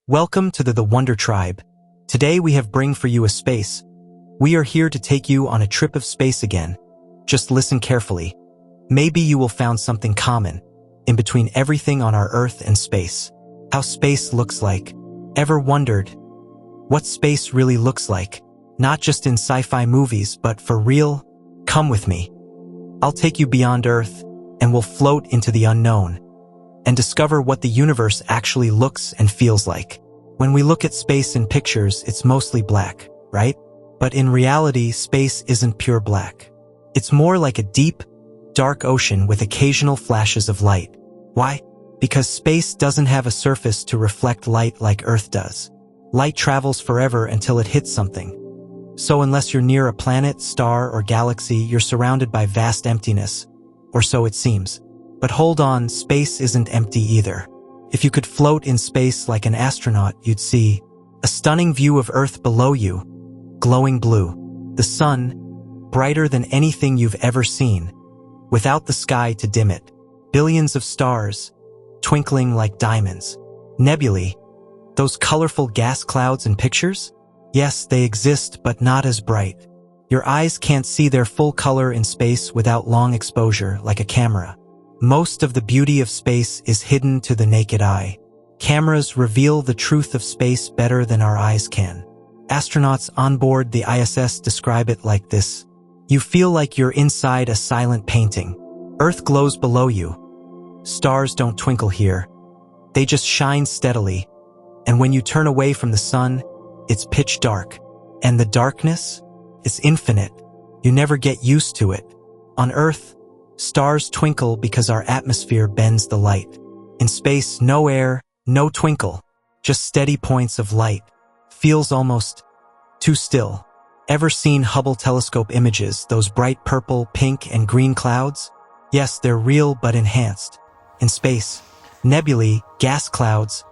Welcome to the Wonder Tribe. Today we have bring for you a space. We are here to take you on a trip of space again. Just listen carefully. Maybe you will find something common in between everything on our Earth and space. How space looks like. Ever wondered what space really looks like? Not just in sci-fi movies, but for real? Come with me. I'll take you beyond Earth and we'll float into the unknown and discover what the universe actually looks and feels like. When we look at space in pictures, it's mostly black, right? But in reality, space isn't pure black. It's more like a deep, dark ocean with occasional flashes of light. Why? Because space doesn't have a surface to reflect light like Earth does. Light travels forever until it hits something. So unless you're near a planet, star, or galaxy, you're surrounded by vast emptiness. Or so it seems. But hold on, space isn't empty either. If you could float in space like an astronaut, you'd see a stunning view of Earth below you, glowing blue. The sun, brighter than anything you've ever seen, without the sky to dim it. Billions of stars, twinkling like diamonds. Nebulae, those colorful gas clouds in pictures? Yes, they exist, but not as bright. Your eyes can't see their full color in space without long exposure, like a camera. Most of the beauty of space is hidden to the naked eye. Cameras reveal the truth of space better than our eyes can. Astronauts on board the ISS describe it like this. You feel like you're inside a silent painting. Earth glows below you. Stars don't twinkle here. They just shine steadily. And when you turn away from the sun, it's pitch dark. And the darkness is infinite. You never get used to it. On Earth, stars twinkle because our atmosphere bends the light. In space, no air, no twinkle, just steady points of light. Feels almost too still. Ever seen Hubble telescope images, those bright purple, pink, and green clouds? Yes, they're real but enhanced. In space, nebulae, gas clouds,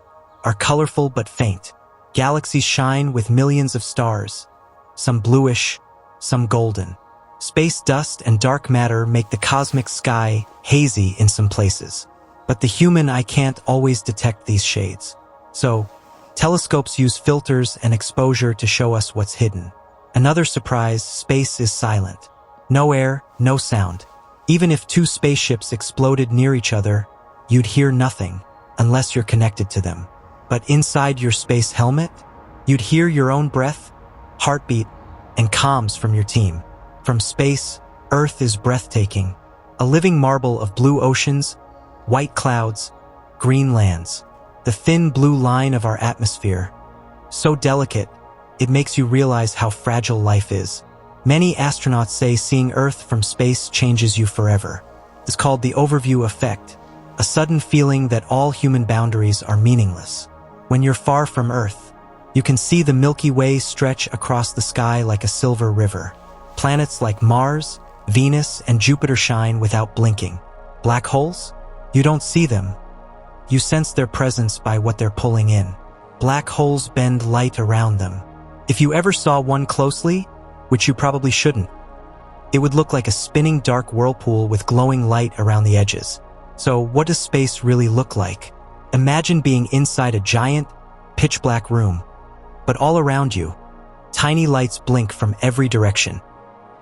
are colorful but faint. Galaxies shine with millions of stars, some bluish, some golden. Space dust and dark matter make the cosmic sky hazy in some places. But the human eye can't always detect these shades. So, telescopes use filters and exposure to show us what's hidden. Another surprise, space is silent. No air, no sound. Even if two spaceships exploded near each other, you'd hear nothing, unless you're connected to them. But inside your space helmet, you'd hear your own breath, heartbeat, and comms from your team. From space, Earth is breathtaking. A living marble of blue oceans, white clouds, green lands. The thin blue line of our atmosphere. So delicate, it makes you realize how fragile life is. Many astronauts say seeing Earth from space changes you forever. It's called the overview effect, a sudden feeling that all human boundaries are meaningless. When you're far from Earth, you can see the Milky Way stretch across the sky like a silver river. Planets like Mars, Venus, and Jupiter shine without blinking. Black holes? You don't see them. You sense their presence by what they're pulling in. Black holes bend light around them. If you ever saw one closely, which you probably shouldn't, it would look like a spinning dark whirlpool with glowing light around the edges. So what does space really look like? Imagine being inside a giant, pitch-black room. But all around you, tiny lights blink from every direction,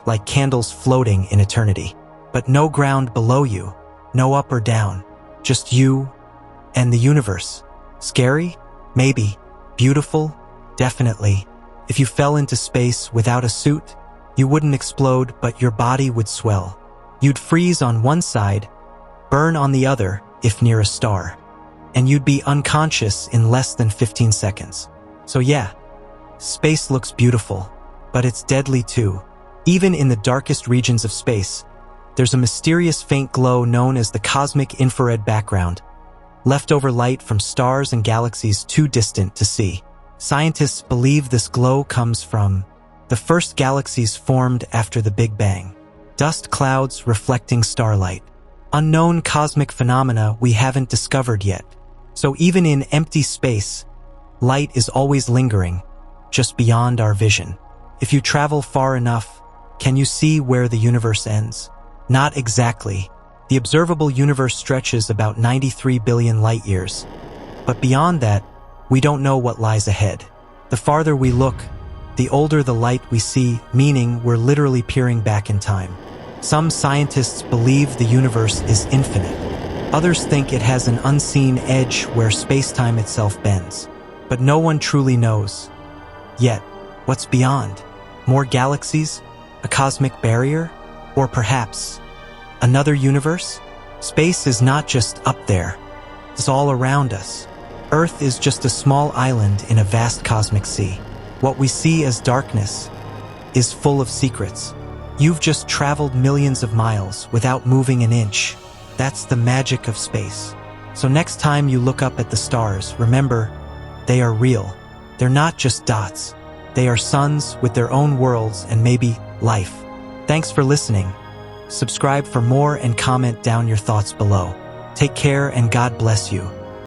like candles floating in eternity. But no ground below you, no up or down, just you and the universe. Scary? Maybe. Beautiful? Definitely. If you fell into space without a suit, you wouldn't explode, but your body would swell. You'd freeze on one side, burn on the other if near a star, and you'd be unconscious in less than 15 seconds. So yeah, space looks beautiful, but it's deadly too. Even in the darkest regions of space, there's a mysterious faint glow known as the cosmic infrared background, leftover light from stars and galaxies too distant to see. Scientists believe this glow comes from the first galaxies formed after the Big Bang. Dust clouds reflecting starlight. Unknown cosmic phenomena we haven't discovered yet. So even in empty space, light is always lingering, just beyond our vision. If you travel far enough, can you see where the universe ends? Not exactly. The observable universe stretches about 93 billion light-years. But beyond that, We don't know what lies ahead. The farther we look, the older the light we see, meaning we're literally peering back in time. Some scientists believe the universe is infinite. Others think it has an unseen edge where space-time itself bends. But no one truly knows. Yet, what's beyond? More galaxies? A cosmic barrier? Or perhaps another universe? Space is not just up there. It's all around us. Earth is just a small island in a vast cosmic sea. What we see as darkness is full of secrets. You've just traveled millions of miles without moving an inch. That's the magic of space. So next time you look up at the stars, remember, they are real. They're not just dots. They are suns with their own worlds and maybe life. Thanks for listening. Subscribe for more and comment down your thoughts below. Take care and God bless you.